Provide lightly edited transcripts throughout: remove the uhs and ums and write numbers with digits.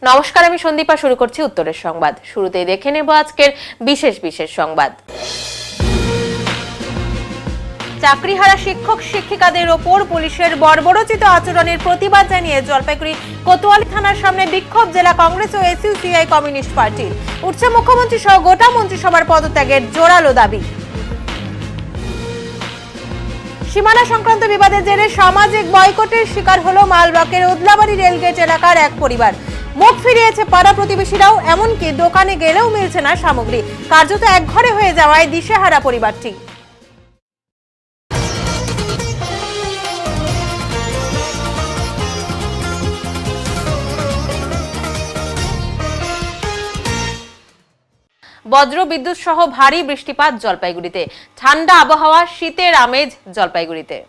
নমস্কার, আমি সন্দীপা। শুরু করছি উত্তরের সংবাদ। শুরুতেই দেখে নেব আজকের বিশেষ সংবাদ। চাকরিহারা শিক্ষক শিক্ষিকাদের ওপর পুলিশের বর্বরোচিত আচরণের প্রতিবাদ জানিয়ে জলপাইগুড়ি কোতোয়ালি থানার সামনে বিক্ষোভ জেলা কংগ্রেস ও এসইউসিআই কমিউনিস্ট পার্টির। উঠছে মুখ্যমন্ত্রী সহ গোটা মন্ত্রিসভার পদত্যাগের জোরালো দাবি। সীমানা সংক্রান্ত বিবাদের জেরে সামাজিক বয়কটের শিকার হলো মালবাকের উদলাবাড়ি রেলগেট এলাকার এক পরিবার। মুখ ফিরিয়েছে পাড়া প্রতিবেশীরাও, এমনকি দোকানে গেলেও মিলছে না সামগ্রী। কার্যত একঘরে হয়ে যাওয়ায় দিশেহারা পরিবারটি। বজ্র বিদ্যুৎ সহ ভারী বৃষ্টিপাত জলপাইগুড়িতে। ঠান্ডা আবহাওয়া, শীতের আমেজ জলপাইগুড়িতে।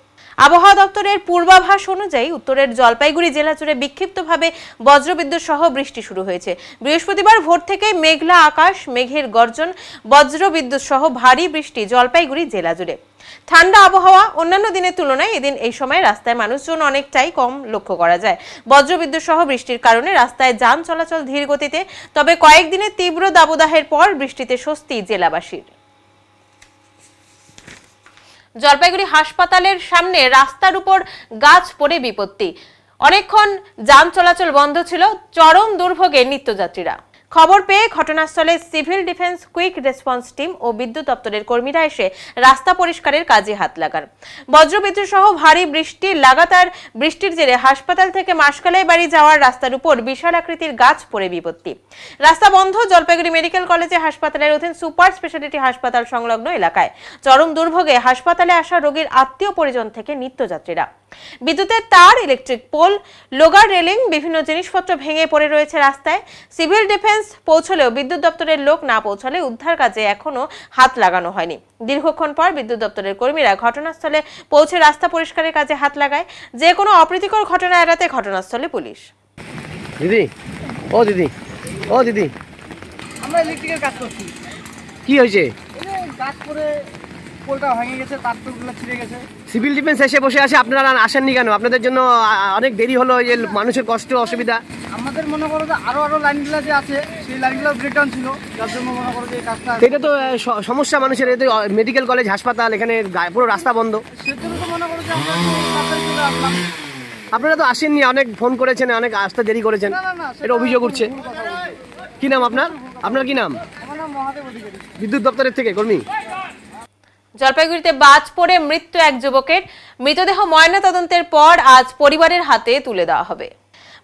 আবহাওয়া দপ্তরের পূর্বাভাস অনুযায়ী উত্তরের জলপাইগুড়ি জেলা জুড়ে বিক্ষিপ্তভাবে বজ্রবিদ্যুৎ সহ বৃষ্টি শুরু হয়েছে। বৃহস্পতিবার ভোর থেকে মেঘলা আকাশ, মেঘের গর্জন, বজ্রবিদ্যুৎ সহ ভারী বৃষ্টি জলপাইগুড়ি জেলা জুড়ে। ঠান্ডা আবহাওয়া। অন্যান্য দিনের তুলনায় এদিন এই সময় রাস্তায় মানুষজন অনেকটাই কম লক্ষ্য করা যায়। বজ্রবিদ্যুৎ সহ বৃষ্টির কারণে রাস্তায় যান চলাচল ধীর গতিতে। তবে কয়েকদিনের তীব্র দাবদাহের পর বৃষ্টিতে স্বস্তি জেলাবাসীর। জলপাইগুড়ি হাসপাতালের সামনে রাস্তার উপর গাছ পড়ে বিপত্তি। অনেকক্ষণ যান চলাচল বন্ধ ছিল। চরম দুর্ভোগে নিত্যযাত্রীরা। খবর পেয়ে ঘটনাস্থলে civil defence, quick response team ও বিদ্যুৎ দপ্তরের কর্মীরা এসে রাস্তা পরিষ্কারের কাজে হাত লাগান। বজ্রবিদ্যুৎ সহ ভারী বৃষ্টি, লাগাতার বৃষ্টির জেরে হাসপাতাল থেকে মাসকালাই বাড়ি যাওয়ার রাস্তার উপর বিশাল আকৃতির গাছ পড়ে বিপত্তি। রাস্তা বন্ধ জলপাইগুড়ি মেডিকেল কলেজে হাসপাতালের অধীন সুপার স্পেশালিটি হাসপাতাল সংলগ্ন এলাকায়। চরম দুর্ভোগে হাসপাতালে আসা রোগীর আত্মীয় পরিজন থেকে নিত্যযাত্রীরা। বিদ্যুতের তার, ইলেকট্রিক পোল, লোগার রেলিং, বিভিন্ন জিনিসপত্র ভেঙে পড়ে রয়েছে রাস্তায়। সিভিল ডিফেন্স পৌঁছলেও বিদ্যুৎ দপ্তরের লোক না পৌঁছালে উদ্ধার কাজে এখনো হাত লাগানো হয়নি। দীর্ঘক্ষণ পর বিদ্যুৎ দপ্তরের কর্মীরা ঘটনাস্থলে পৌঁছে রাস্তা পরিষ্কারের কাজে হাত লাগায়। যে কোনো অপ্রীতিকর ঘটনা এড়াতে ঘটনাস্থলে পুলিশ। দিদি আমরা ইলেকট্রিকের কাজ করছি। কি হয়েছে? গাছ পরে পোলটা ভেঙে গেছে, তারগুলো ছিঁড়ে গেছে। সিভিল ডিফেন্স এসে বসে আছে, আপনারা আসেননি কেন? আপনাদের জন্য অনেক দেরি হলো, এই যে মানুষের কষ্ট অসুবিধা। আমাদের মনে করো যে আরো লাইনগুলো যে আছে সেই লাইনগুলো ব্রেকডাউন ছিল, যার জন্য মনে করো যে এই কাজটা। এটা তো সমস্যা মানুষের। এই মেডিকেল কলেজ হাসপাতাল, এখানে পুরো রাস্তা বন্ধ। সেজন্য তো মনে করো যে আমরা তাড়াতাড়ি চলে আসলাম। আপনারা তো আসেননি, অনেক ফোন করেছেন, অনেক আসতে দেরি করেছেন। এটা অভিযোগ উঠছে। কি নাম আপনার? আপনার কি নাম? আমার নাম মহাদেব অধিকারী, বিদ্যুৎ দপ্তরের থেকে কর্মী। জলপাইগুড়িতে বাজ পড়ে মৃত্যু এক যুবকের। মৃতদেহ ময়না তদন্তের পর আজ পরিবারের হাতে তুলে দেওয়া হবে।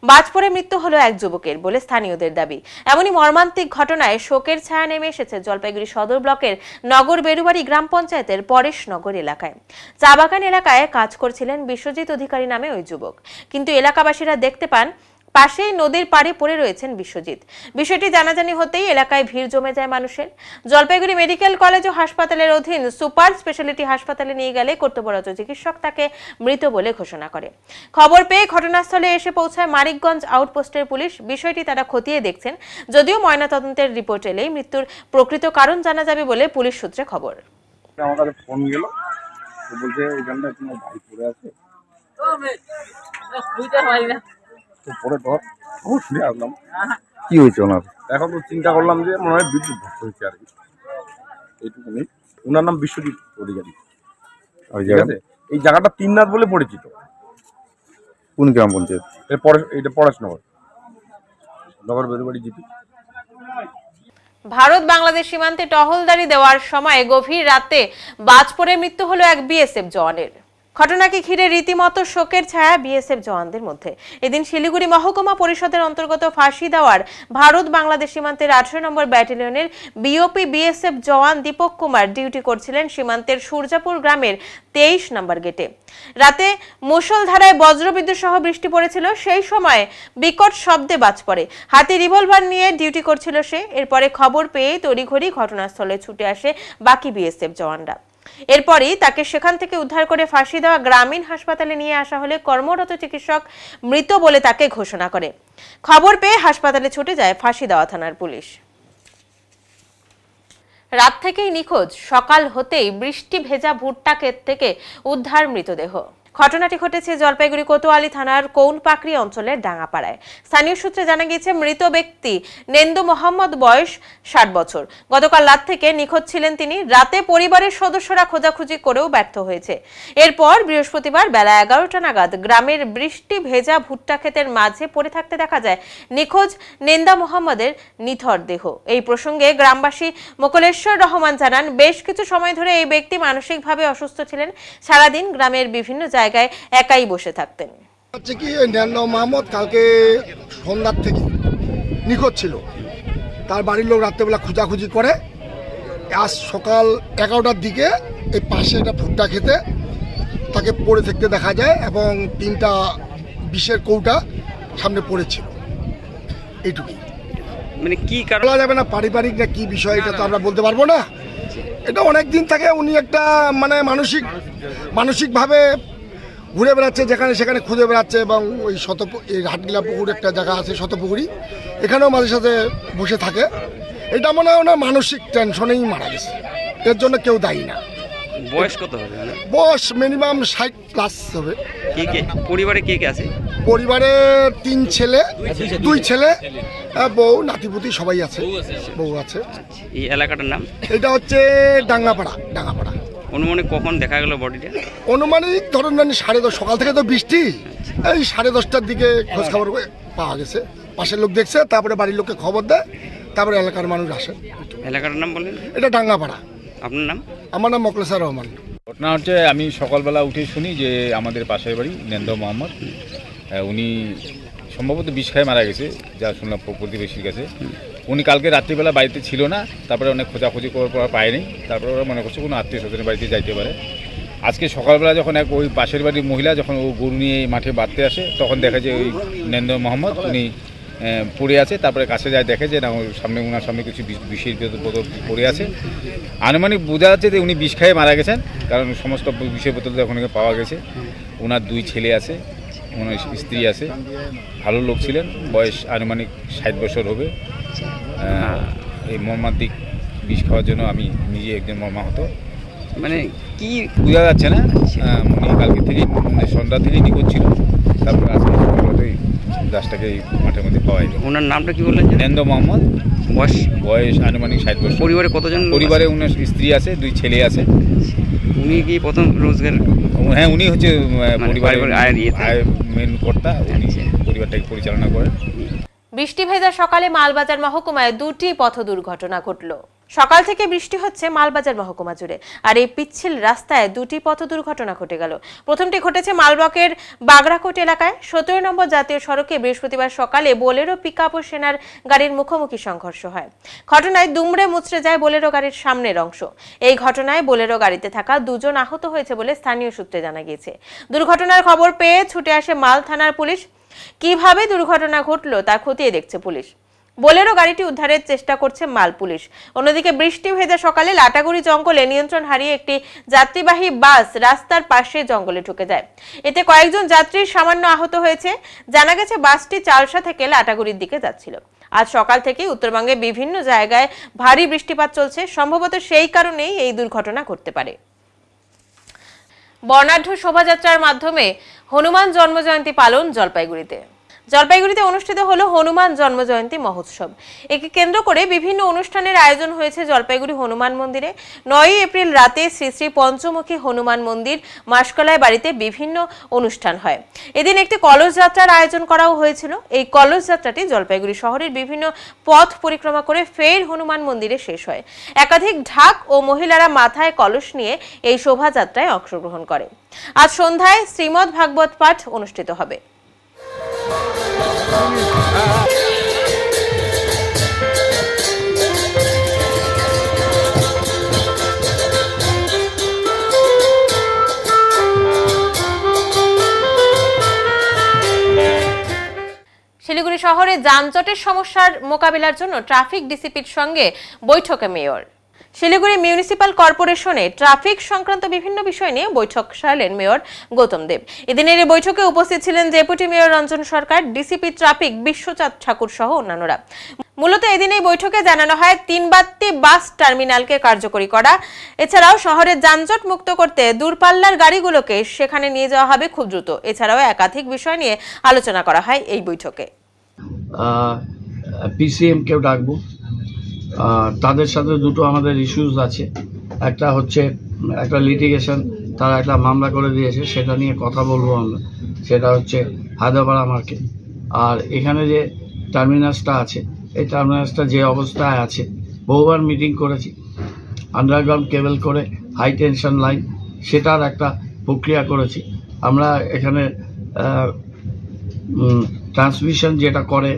বাজ পড়ে মৃত্যু হলো এক যুবকের বলে স্থানীয়দের দাবি। এমনই মর্মান্তিক ঘটনায় শোকের ছায়া নেমে এসেছে জলপাইগুড়ি সদর ব্লকের নগর বেরুবাড়ি গ্রাম পঞ্চায়েতের পরেশনগর এলাকায়। চা বাগান এলাকায় কাজ করছিলেন বিশ্বজিৎ অধিকারী নামে ওই যুবক। কিন্তু এলাকাবাসীরা দেখতে পান পাশেই নদীর পাড়ে পড়ে রয়েছেন বিশ্বজিৎ। বিষয়টি জানাজানি হতেই এলাকায় ভিড় জমে যায় মানুষের। জলপাইগুড়ি মেডিকেল কলেজ ও হাসপাতালের অধীন সুপার স্পেশালিটি হাসপাতালে নিয়ে গেলে কর্তব্যরত চিকিৎসক তাকে মৃত বলে ঘোষণা করে। খবর পেয়ে ঘটনাস্থলে এসে পৌঁছায় মানিকগঞ্জ আউটপোস্টের পুলিশ। বিষয়টি তারা খতিয়ে দেখছেন। যদিও ময়নাতদন্তের রিপোর্ট এলেই মৃত্যুর প্রকৃত কারণ জানা যাবে বলে পুলিশ সূত্রে খবর। আমার কাছে ফোন গেল, বলছে ওইখানটা তোমার ভাই পড়ে আছে, পরে ধর শুনে আসলাম কি হয়েছে ওনার। এখন তো চিন্তা করলাম যে মনে হয় বিদ্যুৎ ধস্ত হয়েছে আর কি, এইটুকুনি। ওনার নাম বিশ্বজিৎ অধিকারী। ঠিক আছে, এই জায়গাটা তিননাথ বলে পরিচিত। কোন গ্রাম পঞ্চায়েত? এটা পরেশনগর, নগর বেরুবাড়ি জিপি। ভারত বাংলাদেশ সীমান্তে টহলদারি দেওয়ার সময় গভীর রাতে বাজ পড়ে মৃত্যু হলো এক বিএসএফ জওয়ানের। ঘটনাকে ঘিরে রীতিমতো শোকের ছায়া বিএসএফ জওয়ানদের মধ্যে। এদিন শিলিগুড়ি মহকুমা পরিষদের অন্তর্গত ফাঁসি দেওয়ার ভারত বাংলাদেশ সীমান্তের 18 নম্বর ব্যাটালিয়নের বিওপি বিএসএফ জওয়ান দীপক কুমার ডিউটি করছিলেন সীমান্তের সূর্যাপুর গ্রামের 23 নম্বর গেটে। রাতে মুষলধারায় বজ্রবিদ্যুৎ সহ বৃষ্টি পড়েছিল। সেই সময় বিকট শব্দে বাজ পড়ে। হাতে রিভলভার নিয়ে ডিউটি করছিল সে। এরপরে খবর পেয়ে তড়িঘড়ি ঘটনাস্থলে ছুটে আসে বাকি বিএসএফ জওয়ানরা। এরপরই তাকে সেখান থেকে উদ্ধার করে ফাঁসি দেওয়া গ্রামীণ হাসপাতালে নিয়ে আসা হলে কর্মরত চিকিৎসক মৃত বলে তাকে ঘোষণা করে। খবর পেয়ে হাসপাতালে ছুটে যায় ফাঁসি দেওয়া থানার পুলিশ। রাত থেকেই নিখোঁজ, সকাল হতেই বৃষ্টি ভেজা ভুট্টা ক্ষেত থেকে উদ্ধার মৃতদেহ। ঘটনাটি ঘটেছে জলপাইগুড়ি কোতোয়ালি থানার কৌনপাকড়ি অঞ্চলের ডাঙ্গাপাড়ায়। স্থানীয় সূত্রে জানা গিয়েছে মৃত ব্যক্তি নেন্দু মোহাম্মদ, বয়স 60 বছর। গতকাল রাত থেকে নিখোঁজ ছিলেন তিনি। রাতে পরিবারের সদস্যরা খোঁজাখুঁজি করেও ব্যর্থ হয়েছে। এরপর বৃহস্পতিবার বেলা 11টা নাগাদ গ্রামের বৃষ্টি ভেজা ভুট্টা ক্ষেতের মাঝে পড়ে থাকতে দেখা যায় নিখোঁজ নেন্দা মোহাম্মদের নিথর দেহ। এই প্রসঙ্গে গ্রামবাসী মোকলেশ্বর রহমান জানান, বেশ কিছু সময় ধরে এই ব্যক্তি মানসিকভাবে অসুস্থ ছিলেন। সারাদিন গ্রামের বিভিন্ন জায়গায় একাই বসে থাকতেন। হচ্ছে কি, নেন্দা মোহাম্মদ কালকে সন্ধ্যার থেকে নিখোঁজ ছিল। তার বাড়ির লোক রাত্রেবেলা খোঁজাখুঁজি করে আজ সকাল 11টার দিকে এই পাশে একটা ভুট্টা খেতে তাকে পড়ে থাকতে দেখা যায় এবং 3টা বিষের কৌটা সামনে পড়েছিল। এইটুকুই। মানে কি কারণ বলা যাবে না, পারিবারিক না কি বিষয় এটা তো আমরা বলতে পারবো না। এটা অনেক দিন থেকে উনি একটা মানে মানসিকভাবে ঘুরে বেড়াচ্ছে, যেখানে সেখানে খুঁজে বেড়াচ্ছে এবং ওই এই হাটগিলা পুকুর একটা জায়গা আছে শতপুকুরি, এখানেও মাঝে সাথে বসে থাকে। এটা মনে হয় ওনার মানসিক টেনশনেই মারা গেছে, এর জন্য কেউ দায়ী না। বয়স কত হবে? বয়স মিনিমাম 60+ হবে। পরিবারে কে কে আছে? পরিবারে 3 ছেলে, 2 ছেলে, বউ, নাতিপুতি সবাই আছে, বউ আছে। এই এলাকাটার নাম? এটা হচ্ছে ডাঙ্গাপাড়া। অনুমানিক কখন দেখা গেল বডিটা? অনুমানিক ধরুন 10:30, সকাল থেকে তো বৃষ্টি, এই 10:30টার দিকে খোঁজ খবর পাওয়া গেছে। পাশের লোক দেখছে, তারপরে বাড়ির লোককে খবর দেয়, তারপরে এলাকার মানুষ আসে। এলাকাটার নাম বললেন? এটা ডাঙ্গাপাড়া। আপনার নাম? আমার নাম মোকলেশ্বর রহমান। ঘটনা হচ্ছে, আমি সকালবেলা উঠে শুনি যে আমাদের পাশের বাড়ি নেন্দা মোহাম্মদ, উনি সম্ভবত বিষ খায় মারা গেছে, যা শুনলাম প্রতিবেশীর কাছে। উনি কালকে রাত্রিবেলা বাড়িতে ছিল না, তারপরে অনেক খোঁজাখুঁজি করার পর পায়নি। তারপরে ওরা মনে করছে কোনো আত্মীয় স্বজনের বাড়িতে যাইতে পারে। আজকে সকালবেলা যখন ওই পাশের বাড়ির মহিলা যখন ও গরু নিয়ে মাঠে বাঁধতে আসে, তখন দেখা যায় ওই নেন্দা মোহাম্মদ উনি পড়ে আছে। তারপরে কাছে যায়, দেখে যে না, ওনার সামনে কিছু বিষের বোতল পড়ে আছে। আনুমানিক বোঝা যাচ্ছে যে উনি বিষ খায় মারা গেছেন, কারণ সমস্ত বিষের বোতল এখন পাওয়া গেছে। ওনার 2 ছেলে আছে, ওনার স্ত্রী আছে, ভালো লোক ছিলেন, বয়স আনুমানিক 60 বছর হবে। এই মর্মান্তিক বিষ খাওয়ার জন্য আমি নিজে একজন মর্মাহত। মানে কি বোঝা যাচ্ছে না, উনি কালকে থেকে সন্ধ্যা থেকেই নিখোঁজ ছিল। তারপরে আজকে সকালটাই গাছটাকে মাঠের মধ্যে পাওয়া যায়। ওনার নামটা কি বললেন? নেন্দা মোহাম্মদ, বয়স আনুমানিক 60 বছর। পরিবারে কতজন? পরিবারে ওনার স্ত্রী আছে, 2 ছেলে আছে। উনি কি প্রথম রোজগার? হ্যাঁ, উনি হচ্ছে পরিবারের আয় মেন কর্তা, উনি পরিবারটাকে পরিচালনা করেন। বৃষ্টি ভেজা সকালে মালবাজার মহকুমায় 2টি পথ দুর্ঘটনা ঘটল। সকাল থেকে বৃষ্টি হচ্ছে মালবাজার মহকুমা জুড়ে, আর এই পিচ্ছিল রাস্তায় 2টি পথ দুর্ঘটনা ঘটে গেল। প্রথমটি ঘটেছে মালব্লকের বাগড়াকোট এলাকায়। 17 নম্বর জাতীয় সড়কে বৃহস্পতিবার সকালে বোলেরো পিকআপ ও সেনার গাড়ির মুখোমুখি সংঘর্ষ হয়। ঘটনায় দুমড়ে মুচড়ে যায় বোলেরো গাড়ির সামনের অংশ। এই ঘটনায় বোলেরো গাড়িতে থাকা 2 জন আহত হয়েছে বলে স্থানীয় সূত্রে জানা গিয়েছে। দুর্ঘটনার খবর পেয়ে ছুটে আসে মাল থানার পুলিশ। কিভাবে দুর্ঘটনা ঘটলো তা খতিয়ে দেখছে পুলিশ। বোলেরো গাড়িটি উদ্ধারের চেষ্টা করছে মাল পুলিশ। অন্যদিকে বৃষ্টি ভেজা সকালে লাটাগুড়ি জঙ্গলে নিয়ন্ত্রণ হারিয়ে একটি যাত্রীবাহী বাস রাস্তার পাশে জঙ্গলে ঢুকে যায়। এতে কয়েকজন যাত্রী সামান্য আহত হয়েছে। জানা গেছে বাসটি চালসা থেকে লাটাগুড়ির দিকে যাচ্ছিল। আজ সকাল থেকেই উত্তরবঙ্গে বিভিন্ন জায়গায় ভারী বৃষ্টিপাত চলছে। সম্ভবত সেই কারণেই এই দুর্ঘটনা ঘটতে পারে। বর্ণাঢ্য শোভাযাত্রার মাধ্যমে হনুমান জন্মজয়ন্তী পালন জলপাইগুড়িতে অনুষ্ঠিত হলো হনুমান জন্মজয়ন্তী মহোৎসব। একে কেন্দ্র করে বিভিন্ন অনুষ্ঠানের আয়োজন হয়েছে জলপাইগুড়ি হনুমান মন্দিরে। 9 এপ্রিল রাতে শ্রী শ্রী পঞ্চমুখী হনুমান মন্দির মাসকলায় বাড়িতে বিভিন্ন অনুষ্ঠান হয়। এদিন একটি কলস যাত্রার আয়োজন করাও হয়েছিল। এই কলস যাত্রাটি জলপাইগুড়ি শহরের বিভিন্ন পথ পরিক্রমা করে ফের হনুমান মন্দিরে শেষ হয়। একাধিক ঢাক ও মহিলারা মাথায় কলস নিয়ে এই শোভাযাত্রায় অংশগ্রহণ করে। আজ সন্ধ্যায় শ্রীমদ্ ভাগবত পাঠ অনুষ্ঠিত হবে। শিলিগুড়ি শহরে যানজটের সমস্যার মোকাবিলার জন্য ট্রাফিক ডিসিপির সঙ্গে বৈঠকে মেয়র। শিলিগুড়ি মিউনিসিপাল কর্পোরেশনে ট্রাফিক সংক্রান্ত বিভিন্ন বিষয় নিয়ে বৈঠক সারলেন মেয়র গৌতম দেব। এদিনের এই বৈঠকে উপস্থিত ছিলেন ডেপুটি মেয়র রঞ্জন সরকার, ডিসিপি ট্রাফিক বিশ্বচাঁদ ঠাকুর সহ অন্যান্যরা। মূলত এদিন এই বৈঠকে জানানো হয় 3 বাত্তি বাস টার্মিনালকে কার্যকরী করা, এছাড়াও শহরের যানজট মুক্ত করতে দূরপাল্লার গাড়িগুলোকে সেখানে নিয়ে যাওয়া হবে খুব দ্রুত। এছাড়াও একাধিক বিষয় নিয়ে আলোচনা করা হয় এই বৈঠকে। পিসিএম কেও ডাকবো, তাদের সাথে দুটো আমাদের ইস্যুস আছে। একটা হচ্ছে একটা লিটিগেশন, তারা একটা মামলা করে দিয়েছে, সেটা নিয়ে কথা বলবো আমরা। সেটা হচ্ছে হায়দ্রাপাড়া মার্কেট। আর এখানে যে টার্মিনাসটা আছে, এই টার্মিনাসটা যে অবস্থায় আছে, বহুবার মিটিং করেছি। আন্ডারগ্রাউন্ড কেবল করে হাই টেনশন লাইন, সেটার একটা প্রক্রিয়া করেছি আমরা। এখানে ট্রান্সমিশন যেটা করে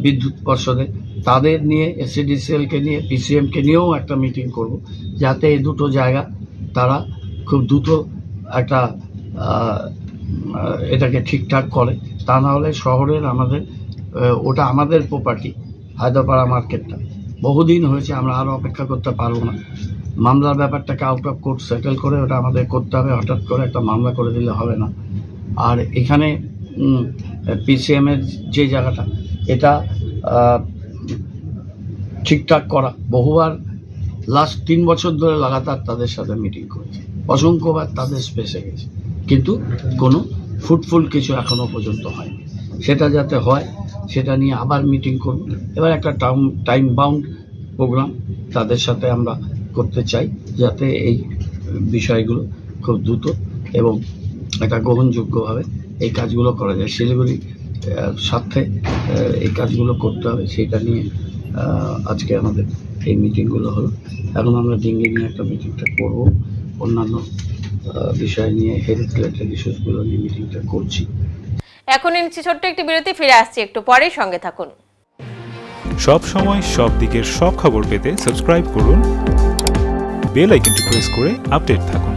বিদ্যুৎ পর্ষদে, তাদের নিয়ে এসসিডিসিএলকে নিয়ে পিসিএমকে নিয়েও একটা মিটিং করব, যাতে এই দুটো জায়গা তারা খুব দ্রুত একটা এটাকে ঠিকঠাক করে। তা না হলে শহরের ওটা আমাদের প্রপার্টি, হায়দ্রাপাড়া মার্কেটটা বহুদিন হয়েছে, আমরা আরও অপেক্ষা করতে পারবো না। মামলার ব্যাপারটাকে আউট অফ কোর্ট সেটেল করে ওটা আমাদের করতে হবে, হঠাৎ করে একটা মামলা করে দিলে হবে না। আর এখানে পিসিএমের যে জায়গাটা, এটা ঠিকঠাক করা, বহুবার লাস্ট 3 বছর ধরে লাগাতার তাদের সাথে মিটিং করেছে, অসংখ্যবার তাদের স্পেসে গেছে, কিন্তু কোনো ফ্রুটফুল কিছু এখনো পর্যন্ত হয়নি। সেটা যাতে হয়, সেটা নিয়ে আবার মিটিং করব। এবার একটা টাইম বাউন্ড প্রোগ্রাম তাদের সাথে আমরা করতে চাই, যাতে এই বিষয়গুলো খুব দ্রুত এবং একটা গ্রহণযোগ্যভাবে এই কাজগুলো করা যায়। শিলিগুড়ির সাথে এই কাজগুলো করতে হবে, সেটা নিয়ে আজকে আমাদের এই মিটিংগুলো হলো। এখন আমরা ডিঙ্গি নিয়ে একটা মিটিংটা করব, অন্যান্য বিষয় নিয়ে হেলথ রিলেটেড ইস্যুসগুলো নিয়ে মিটিংটা করছি। এখন নিচ্ছি ছোট্ট একটি বিরতি, ফিরে আসছি একটু পরে, সঙ্গে থাকুন। সব সময় সব দিকের সব খবর পেতে সাবস্ক্রাইব করুন, বেল আইকনটি প্রেস করে আপডেট থাকুন।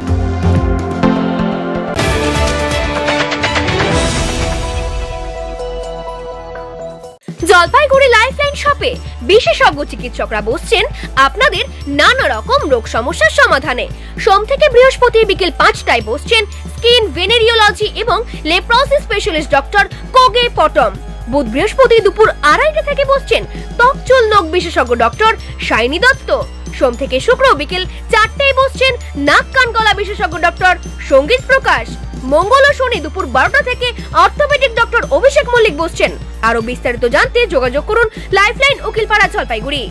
জলপাইগুড়ি লাইফলাইন শপে বিশেষজ্ঞ চিকিৎসকরা বসছেন আপনাদের নানা রকম রোগ সমস্যার সমাধানে। সোম থেকে বৃহস্পতি বিকেল 5টায় বসছেন স্কিন, ভেনেরিওলজি এবং লেপ্রোসি স্পেশালিস্ট ডক্টর কোগে পটম। বুধ বৃহস্পতি দুপুর 2:30টা থেকে বসছেন ত্বক চুল নখ বিশেষজ্ঞ ডক্টর শাইনি দত্ত। সোম থেকে শুক্র বিকেল 4টায় বসছেন নাক কান গলা বিশেষজ্ঞ ডক্টর সঙ্গীত প্রকাশ। মঙ্গল ও শনি দুপুর 12টা থেকে অর্থোপেডিক ডক্টর অভিষেক মল্লিক বসছেন। আরো বিস্তারিত জানতে যোগাযোগ করুন লাইফলাইন উকিলপাড়া, জলপাইগুড়ি।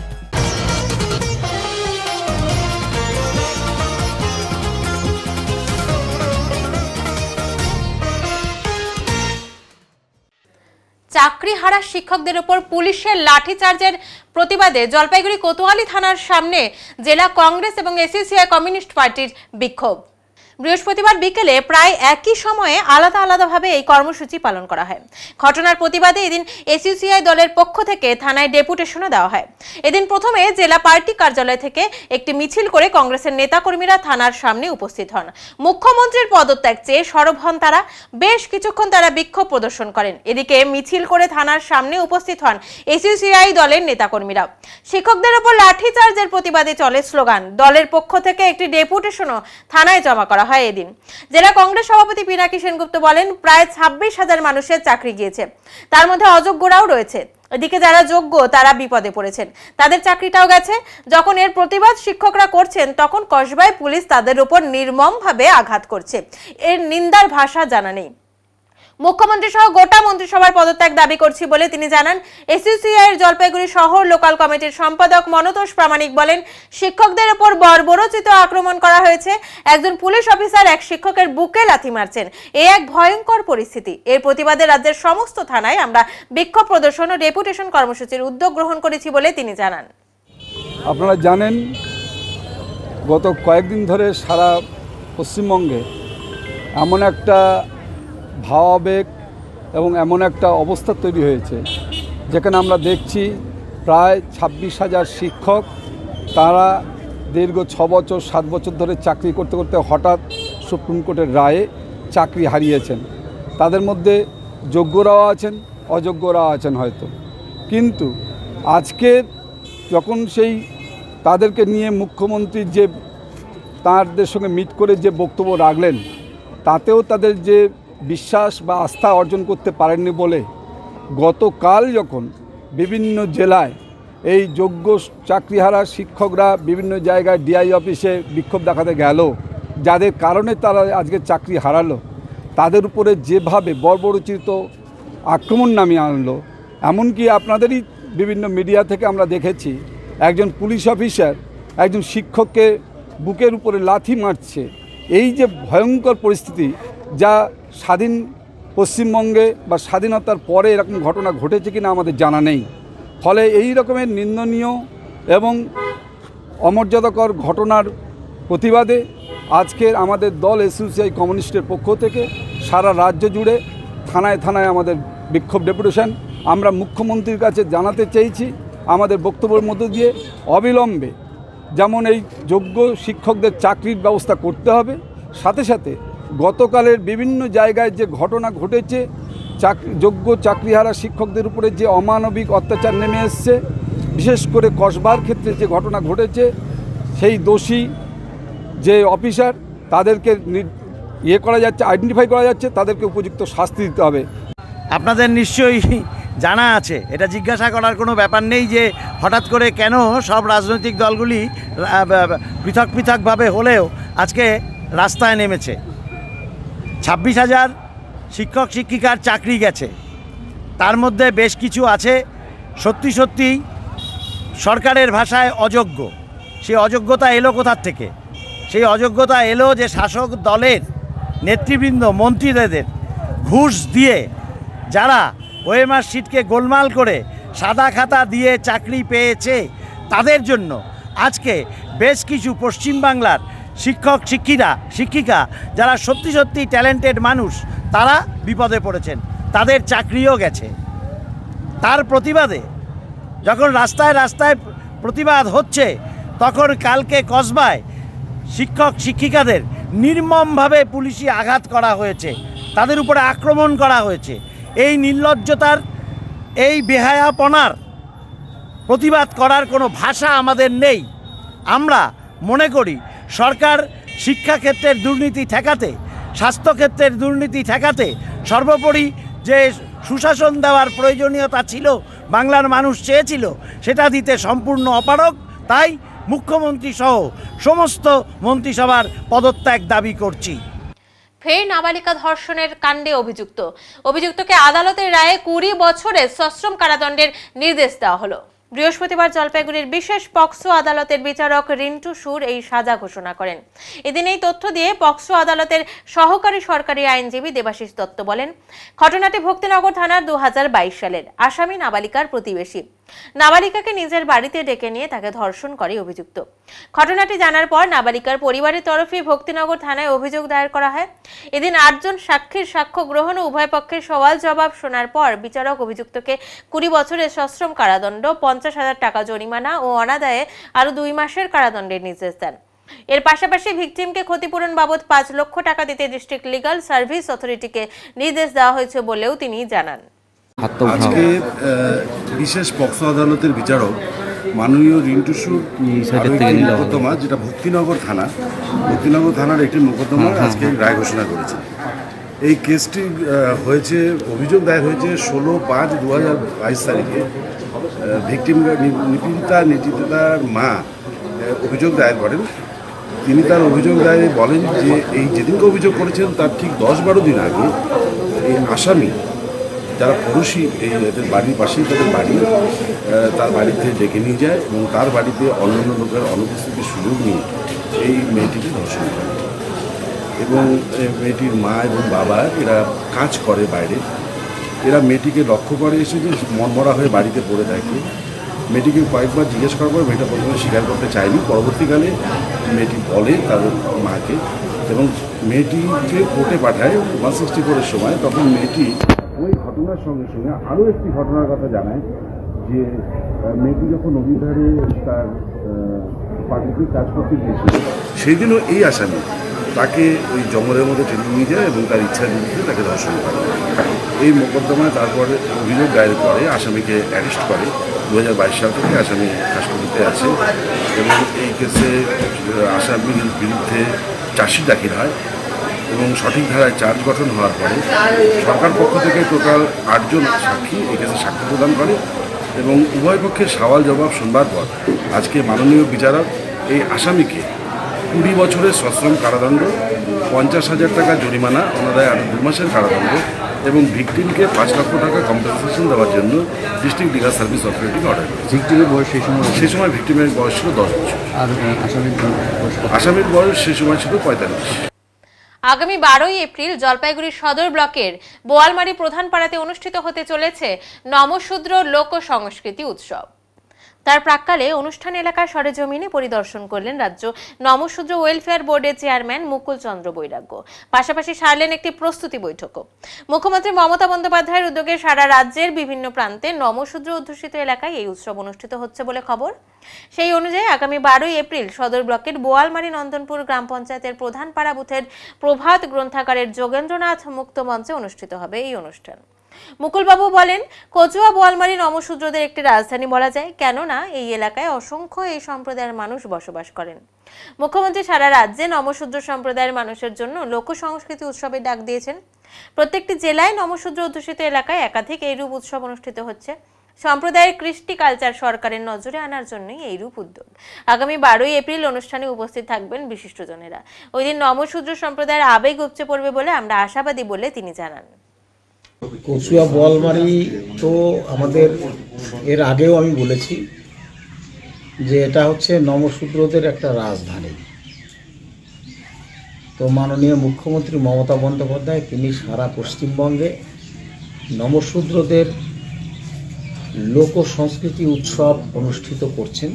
চাকরি হারা শিক্ষকদের উপর পুলিশের লাঠিচার্জের প্রতিবাদে জলপাইগুড়ি কোতোয়ালি থানার সামনে জেলা কংগ্রেস এবং এসইউসিআই কমিউনিস্ট পার্টির বিক্ষোভ। বৃহস্পতিবার বিকেলে প্রায় একই সময়ে আলাদা আলাদাভাবে এই কর্মসূচি পালন করা হয়। ঘটনার প্রতিবাদে এদিন এসইউসিআই দলের পক্ষ থেকে থানায় ডেপুটেশনও দেওয়া হয়। এদিন প্রথমে জেলা পার্টি কার্যালয় থেকে একটি মিছিল করে কংগ্রেসের নেতাকর্মীরা থানার সামনে উপস্থিত হন। মুখ্যমন্ত্রীর পদত্যাগ চেয়ে সরব হন তারা। বেশ কিছুক্ষণ তারা বিক্ষোভ প্রদর্শন করেন। এদিকে মিছিল করে থানার সামনে উপস্থিত হন এসইউসিআই দলের নেতাকর্মীরা। শিক্ষকদের উপর লাঠিচার্জের প্রতিবাদে চলে স্লোগান। দলের পক্ষ থেকে একটি ডেপুটেশনও থানায় জমা করা হয়। এদিন জেলা কংগ্রেস সভাপতি পিনাকি সেনগুপ্ত বলেন, প্রায় 26,000 মানুষের চাকরি গিয়েছে, তার মধ্যে অযোগ্যরাও রয়েছে। এদিকে যারা যোগ্য তারা বিপদে পড়েছেন, তাদের চাকরিটাও গেছে। যখন এর প্রতিবাদ শিক্ষকরা করছেন, তখন কসবায় পুলিশ তাদের উপর নির্মমভাবে আঘাত করছে। এর নিন্দার ভাষা জানা নেই। মুখ্যমন্ত্রী সহ গোটা মন্ত্রিসভার পদত্যাগ দাবি করছি বলে তিনি জানান। এসইউসিআই এর জলপাইগুড়ি শহর লোকাল কমিটির সম্পাদক মনতোষ প্রামাণিক বলেন, শিক্ষকদের উপর বর্বরোচিত আক্রমণ করা হয়েছে। একজন পুলিশ অফিসার এক শিক্ষকের বুকে লাথি মারছেন। এই এক ভয়ঙ্কর পরিস্থিতি। এর প্রতিবাদে রাজ্যের সমস্ত থানায় আমরা বিক্ষোভ প্রদর্শন ও ডেপুটেশন কর্মসূচির উদ্যোগ গ্রহণ করেছি বলে তিনি জানান। আপনারা জানেন, গত কয়েকদিন ধরে সারা পশ্চিমবঙ্গে এমন একটা ভাবাবেগ এবং এমন একটা অবস্থা তৈরি হয়েছে, যেখানে আমরা দেখছি প্রায় 26,000 শিক্ষক, তারা দীর্ঘ 6 বছর 7 বছর ধরে চাকরি করতে করতে হঠাৎ সুপ্রিম কোর্টের রায়ে চাকরি হারিয়েছেন। তাদের মধ্যে যোগ্যরাও আছেন, অযোগ্যরাও আছেন হয়তো। কিন্তু আজকে যখন সেই তাদেরকে নিয়ে মুখ্যমন্ত্রী যে তাদের সঙ্গে মিট করে যে বক্তব্য রাখলেন, তাতেও তাদের যে বিশ্বাস বা আস্থা অর্জন করতে পারেননি বলে গতকাল যখন বিভিন্ন জেলায় এই যোগ্য চাকরিহারা শিক্ষকরা বিভিন্ন জায়গায় ডিআই অফিসে বিক্ষোভ দেখাতে গেল, যাদের কারণে তারা আজকে চাকরি হারালো, তাদের উপরে যেভাবে বর্বরোচিত আক্রমণ নামিয়ে আনলো, এমনকি আপনাদেরই বিভিন্ন মিডিয়া থেকে আমরা দেখেছি একজন পুলিশ অফিসার একজন শিক্ষককে বুকের উপরে লাথি মারছে। এই যে ভয়ঙ্কর পরিস্থিতি, যা স্বাধীন পশ্চিমবঙ্গে বা স্বাধীনতার পরে এরকম ঘটনা ঘটেছে কিনা আমাদের জানা নেই। ফলে এই রকমের নিন্দনীয় এবং অমর্যাদাকর ঘটনার প্রতিবাদে আজকের আমাদের দল এসইউসিআই কমিউনিস্টের পক্ষ থেকে সারা রাজ্য জুড়ে থানায় থানায় আমাদের বিক্ষোভ ডেপুটেশন আমরা মুখ্যমন্ত্রীর কাছে জানাতে চেয়েছি। আমাদের বক্তব্যের মধ্য দিয়ে অবিলম্বে যেমন এই যোগ্য শিক্ষকদের চাকরির ব্যবস্থা করতে হবে, সাথে সাথে গতকালের বিভিন্ন জায়গায় যে ঘটনা ঘটেছে, যোগ্য চাকরিহারা শিক্ষকদের উপরে যে অমানবিক অত্যাচার নেমে এসছে, বিশেষ করে কসবার ক্ষেত্রে যে ঘটনা ঘটেছে, সেই দোষী যে অফিসার তাদেরকে করা যাচ্ছে, আইডেন্টিফাই করা যাচ্ছে, তাদেরকে উপযুক্ত শাস্তি দিতে হবে। আপনাদের নিশ্চয়ই জানা আছে, এটা জিজ্ঞাসা করার কোনো ব্যাপার নেই যে হঠাৎ করে কেন সব রাজনৈতিক দলগুলি পৃথক পৃথকভাবে হলেও আজকে রাস্তায় নেমেছে। 26,000 শিক্ষক শিক্ষিকার চাকরি গেছে, তার মধ্যে বেশ কিছু আছে সত্যি সত্যি সরকারের ভাষায় অযোগ্য। সেই অযোগ্যতা এলো কোথার থেকে? সেই অযোগ্যতা এলো যে শাসক দলের নেতৃবৃন্দ মন্ত্রীদের ঘুষ দিয়ে যারা ওএমআর শিটকে গোলমাল করে সাদা খাতা দিয়ে চাকরি পেয়েছে, তাদের জন্য আজকে বেশ কিছু পশ্চিমবাংলার শিক্ষক শিক্ষিকা যারা সত্যি সত্যি ট্যালেন্টেড মানুষ, তারা বিপদে পড়েছেন, তাদের চাকরিও গেছে। তার প্রতিবাদে যখন রাস্তায় রাস্তায় প্রতিবাদ হচ্ছে, তখন কালকে কসবায় শিক্ষক শিক্ষিকাদের নির্মমভাবে পুলিশি আঘাত করা হয়েছে, তাদের উপরে আক্রমণ করা হয়েছে। এই নির্লজ্জতার, এই বেহায়াপনার প্রতিবাদ করার কোনো ভাষা আমাদের নেই। আমরা মনে করি সরকার শিক্ষাক্ষেত্রের দুর্নীতি ঠেকাতে, স্বাস্থ্যক্ষেত্রের দুর্নীতি ঠেকাতে সর্বোপরি যে সুশাসন দেওয়ার প্রয়োজনীয়তা ছিল, বাংলার মানুষ চেয়েছিল, সেটা দিতে সম্পূর্ণ অপারগ। তাই মুখ্যমন্ত্রী সহ সমস্ত মন্ত্রিসভার পদত্যাগ দাবি করছি। ফের নাবালিকা ধর্ষণের কাণ্ডে অভিযুক্তকে আদালতের রায়ে 20 বছরের সশ্রম কারাদণ্ডের নির্দেশ দেওয়া হলো। বৃহস্পতিবার জলপাইগুড়ির বিশেষ পক্সো আদালতের বিচারক রিন্টু সুর এই সাজা ঘোষণা করেন। এদিন এই তথ্য দিয়ে পক্সো আদালতের সহকারী সরকারি আইনজীবী দেবাশিস দত্ত বলেন, ঘটনাটি ভক্তিনগর থানার 2022 সালের। আসামি নাবালিকার প্রতিবেশী। নাবালিকাকে নিজের বাড়িতে ডেকে নিয়ে তাকে ধর্ষণ করে অভিযুক্ত। ঘটনাটি জানার পর নাবালিকার পরিবারের তরফে ভক্তিনগর থানায় অভিযোগ দায়ের করা হয়। এদিন 8 জন সাক্ষীর সাক্ষ্য গ্রহণ ও উভয় পক্ষের সওয়াল জবাব শোনার পর বিচারক অভিযুক্তকে 20 বছরের সশ্রম কারাদণ্ড, 50,000 টাকা জরিমানা ও অনাদায়ে আরো 2 মাসের কারাদণ্ডের নির্দেশ দেন। এর পাশাপাশি ভিকটিমকে ক্ষতিপূরণ বাবদ 5 লক্ষ টাকা দিতে ডিস্ট্রিক্ট লিগাল সার্ভিস অথরিটিকে নির্দেশ দেওয়া হয়েছে বলেও তিনি জানান। আজকে বিশেষ পক্সো আদালতের বিচারক মাননীয় রিন্টু সুর মোকদ্দমা, যেটা ভক্তিনগর থানার একটি মোকদ্দমা আজকে রায় ঘোষণা করেছে। এই কেসটি হয়েছে, অভিযোগ দায়ের হয়েছে 16/5/2022 তারিখে। ভিকটিম নিপীড়িতার মা অভিযোগ দায়ের করেন। তিনি তার অভিযোগ দায়েরে বলেন যে এই যেদিনকে অভিযোগ করেছেন তার ঠিক 10-12 দিন আগে এই আসামি যারা পড়োশি, এই এদের বাড়ির পাশেই তাদের বাড়ি, তার বাড়িতে ডেকে নিয়ে যায় এবং তার বাড়িতে অন্যান্য লোকের অনুপস্থিতির সুযোগ নিয়ে এই মেয়েটিকে ধর্ষণ করে। এবং মেয়েটির মা এবং বাবা এরা কাজ করে বাইরে, এরা মেয়েটিকে লক্ষ্য করে এসে যে মনমরা হয়ে বাড়িতে পড়ে থাকে। মেয়েটিকে কয়েকবার জিজ্ঞেস করার পর মেয়েটা প্রথমে স্বীকার করতে চায়নি। পরবর্তীকালে মেয়েটি বলে তাদের মাকে এবং মেয়েটিকে কোর্টে পাঠায় 164-এর সময়। তখন মেয়েটি ওই ঘটনার সঙ্গে সঙ্গে আরও একটি ঘটনার কথা জানায় যে মেয়েটি যখন নদীধারে তার পার্টিতে কাজ করতে গিয়েছিল, সেই দিনও এই আসামি তাকে ওই জঙ্গলের মধ্যে টেনে নিয়ে যায় এবং তার ইচ্ছার বিরুদ্ধে তাকে ধর্ষণ করে। এই মোকদ্দমায় তারপরে অভিযোগ দায়ের করে আসামিকে অ্যারেস্ট করে। 2022 সাল থেকে আসামি কাস্টডিতে আছে এবং এই কেসে আসামির বিরুদ্ধে চার্জশিট দাখিল হয় এবং সঠিক ধারায় চার্জ গঠন হওয়ার পরে সরকার পক্ষ থেকে টোটাল 8 জন সাক্ষী এই কেসে সাক্ষ্য প্রদান করে এবং উভয় পক্ষের সওয়াল জবাব শুনবার পর আজকে মাননীয় বিচারক এই আসামিকে 20 বছরের সশ্রম কারাদণ্ড, 50,000 টাকা জরিমানা, অনাদায় আরও 2 মাসের কারাদণ্ড এবং ভিকটিমকে 5 লক্ষ টাকা কম্পেনসেশন দেওয়ার জন্য ডিস্ট্রিক্ট লিগাল সার্ভিস অথরিটিকে অর্ডার করেছে। ভিক্টিমের বয়স সেই সময় ভিকটিমের বয়স ছিল 10 বছর আর আসামির বয়স সেই সময় ছিল 45। আগামী 12ই এপ্রিল জলপাইগুড়ি সদর ব্লকের বোয়ালমারি প্রধান পাড়াতে অনুষ্ঠিত হতে চলেছে নমশূদ্র লোক সংস্কৃতি উৎসব। তার প্রাক্কালে অনুষ্ঠান এলাকার সরেজমিনে পরিদর্শন করলেন রাজ্য নমশূদ্র ওয়েলফেয়ার বোর্ডের চেয়ারম্যান মুকুল চন্দ্র বৈরাগ্য। পাশাপাশি সারলেন একটি প্রস্তুতি বৈঠকও। মুখ্যমন্ত্রী মমতা বন্দ্যোপাধ্যায়ের উদ্যোগে সারা রাজ্যের বিভিন্ন প্রান্তে নমশূদ্র অধ্যুষিত এলাকায় এই উৎসব অনুষ্ঠিত হচ্ছে বলে খবর। সেই অনুযায়ী আগামী 12ই এপ্রিল সদর ব্লকের বোয়ালমারি নন্দনপুর গ্রাম পঞ্চায়েতের প্রধান পাড়া বুথের প্রভাত গ্রন্থাগারের যোগেন্দ্রনাথ মুক্ত মঞ্চে অনুষ্ঠিত হবে এই অনুষ্ঠান। মুকুলবাবু বলেন, কচুয়া বোয়ালমারি নমশূদ্রদের একটি রাজধানী বলা যায়, কেননা এই এলাকায় অসংখ্য এই সম্প্রদায়ের মানুষ বসবাস করেন। মুখ্যমন্ত্রী সারা রাজ্যে নমশূদ্র সম্প্রদায়ের মানুষের জন্য লোক সংস্কৃতি উৎসবের ডাক দিয়েছেন। প্রত্যেকটি জেলায় নমশূদ্র অধ্যুষিত এলাকায় একাধিক এইরূপ উৎসব অনুষ্ঠিত হচ্ছে। সম্প্রদায়ের কৃষ্টি কালচার সরকারের নজরে আনার জন্যই এইরূপ উদ্যোগ। আগামী 12ই এপ্রিল অনুষ্ঠানে উপস্থিত থাকবেন বিশিষ্টজনেরা। ওই দিন নমশূদ্র সম্প্রদায়ের আবেগ উপচে পড়বে বলে আমরা আশাবাদী বলে তিনি জানান। কচুয়া বোয়ালমারি তো আমাদের এর আগেও আমি বলেছি যে এটা হচ্ছে নমশূদ্রদের একটা রাজধানী। তো মাননীয় মুখ্যমন্ত্রী মমতা বন্দ্যোপাধ্যায় তিনি সারা পশ্চিমবঙ্গে নমশূদ্রদের লোক সংস্কৃতি উৎসব অনুষ্ঠিত করছেন।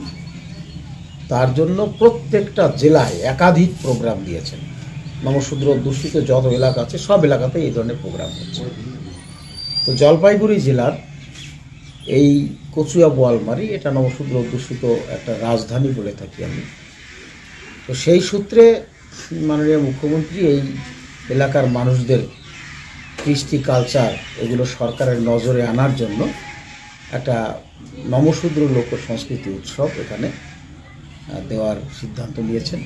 তার জন্য প্রত্যেকটা জেলায় একাধিক প্রোগ্রাম দিয়েছেন। নমশূদ্র অধ্যুষিত যত এলাকা আছে সব এলাকাতে এই ধরনের প্রোগ্রাম হচ্ছে। তো জলপাইগুড়ি জেলার এই কচুয়া বোয়ালমারি এটা নমশূদ্র অধ্যুষিত একটা রাজধানী বলে থাকি আমি। তো সেই সূত্রে মাননীয় মুখ্যমন্ত্রী এই এলাকার মানুষদের কৃষ্টি কালচার এগুলো সরকারের নজরে আনার জন্য একটা নমশূদ্র লোক সংস্কৃতি উৎসব এখানে দেওয়ার সিদ্ধান্ত নিয়েছেন।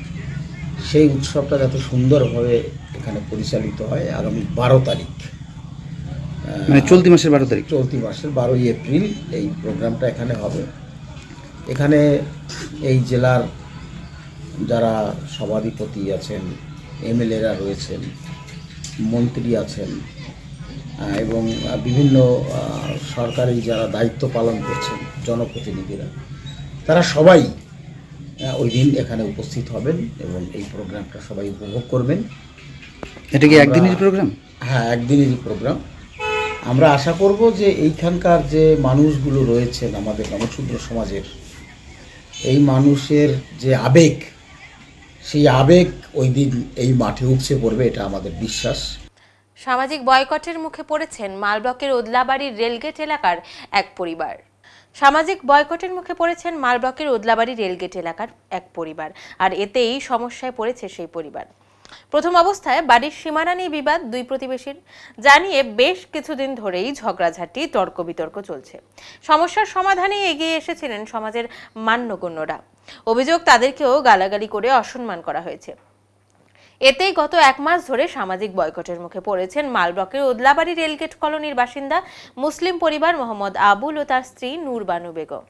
সেই উৎসবটা যাতে সুন্দরভাবে এখানে পরিচালিত হয় আগামী 12 তারিখ, মানে চলতি মাসের 12 তারিখ, চলতি মাসের 12ই এপ্রিল এই প্রোগ্রামটা এখানে হবে। এখানে এই জেলার যারা সভাধিপতি আছেন, এমএলএরা রয়েছেন, মন্ত্রী আছেন এবং বিভিন্ন সরকারি যারা দায়িত্ব পালন করছেন জনপ্রতিনিধিরা, তারা সবাই ওই দিন এখানে উপস্থিত হবেন এবং এই প্রোগ্রামটা সবাই উপভোগ করবেন। এটা কি একদিনের প্রোগ্রাম? হ্যাঁ, একদিনেরই প্রোগ্রাম। আমরা আশা করব যে এইখানকার যে মানুষগুলো রয়েছেন আমাদের নমশূদ্র সমাজের, এই মানুষের যে আবেগ, সেই আবেগ ওই দিন এই মাঠে উপচে পড়বে, এটা আমাদের বিশ্বাস। সামাজিক বয়কটের মুখে পড়েছেন মালব্লকের ওদলাবাড়ির রেলগেট এলাকার এক পরিবার। সামাজিক বয়কটের মুখে পড়েছেন মালব্লকের ওদলাবাড়ি রেলগেট এলাকার এক পরিবার, আর এতেই সমস্যায় পড়েছে সেই পরিবার। প্রথম অবস্থায় বাড়ির সীমানা নিয়ে বিবাদ দুই প্রতিবেশীর, জানিয়ে বেশ কিছুদিন ধরেই ঝগড়াঝাটি তর্ক বিতর্ক চলছে। সমস্যার সমাধানে এগিয়ে এসেছিলেন সমাজের মান্যগণ্যরা। অভিযোগ তাদেরকেও গালাগালি করে অসম্মান করা হয়েছে। এতেই গত 1 মাস ধরে সামাজিক বয়কটের মুখে পড়েছেন মালব্লকের ওদলাবাড়ি রেলগেট কলোনির বাসিন্দা মুসলিম পরিবার মোহাম্মদ আবুল ও তার স্ত্রী নূর বানু বেগম।